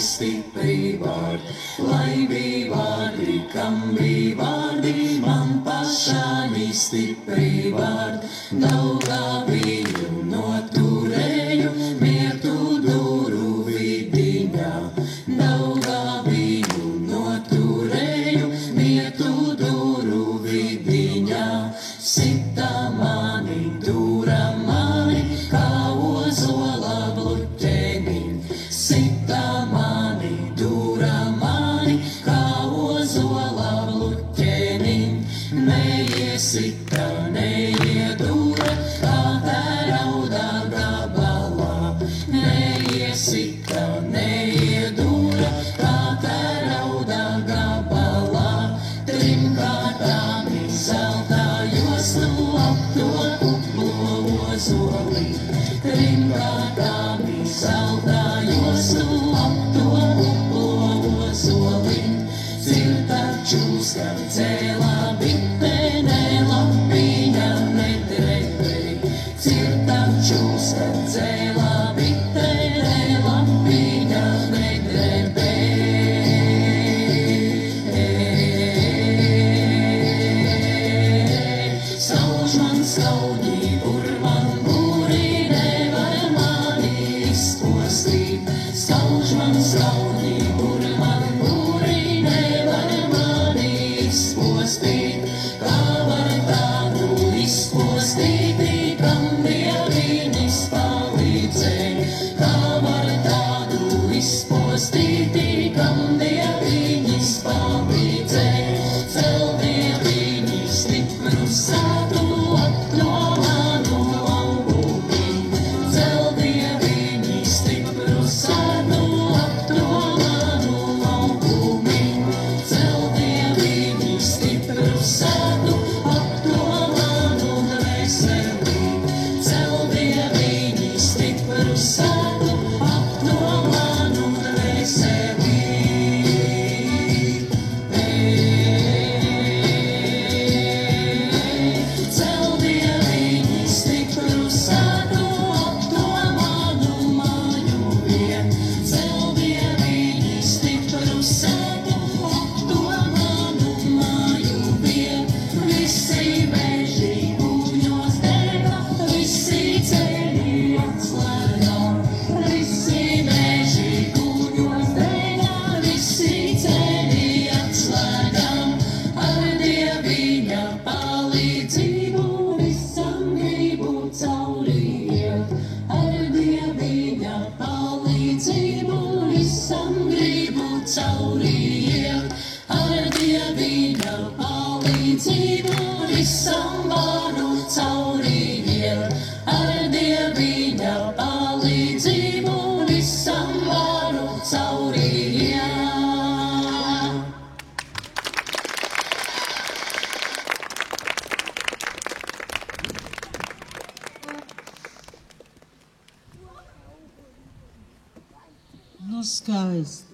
stipri vārdi, lai bija vārdi, kam bija vārdi, man pašām stipri vārdi. Daugā biju noturēju, mietu duru vidiņā. Daugā biju noturēju, mietu duru vidiņā. Sita mani, dura mani, kā ozola bluķenim. Sita mani, dura mani, kā ozola bluķenim. Neiesita, neiedura, kā tērauda gabalā. Neiesita, neiedura, kā tērauda gabalā. Trimkārtām zelta jostu ap to kuplo ozoli. Trimkārtām zelta jostu ap to kuplo ozoli. Cirta čūska dzēlā bitē, nelapiņa nedrebē. Cirta čūska dzēlā bitē, nelapiņa nedrebē. Sauž man skaudī, burman būrī, nevar mani izpostīt. Sauž man skaudī, burman būrī, nevar mani izpostīt. Kā var tādu izpostīt, kam Dieviņas palīdzēja? Kā var tādu izpostīt, kam Dieviņas palīdzēja? Cel Dieviņi stipru sātu ap to manu augumī. Cel Dieviņi stipru sātu ap to manu augumī. Cel Dieviņi stipru sātu ap to manu dvēselī. Cel Dieviņi stipru sātu ap to manu dvēselī. Cel Dieviņi stipru sātu ap to manu māju vien. Cel Dieviņi stipru sātu ap to manu māju vien. Visi meži kūņos dega, visi ceļi atslēgā. Visi meži kūņos dega, visi ceļi atslēgā. Ar Dieviņa palīdzību visam gribu caurījiet. Ar Dieviņa palīdzību visam gribu caurījiet. Ar Dieviņa palīdzību visam varu caurījiet. Ar Dieviņa palīdzību visam varu caurījiet. Nu skaisti.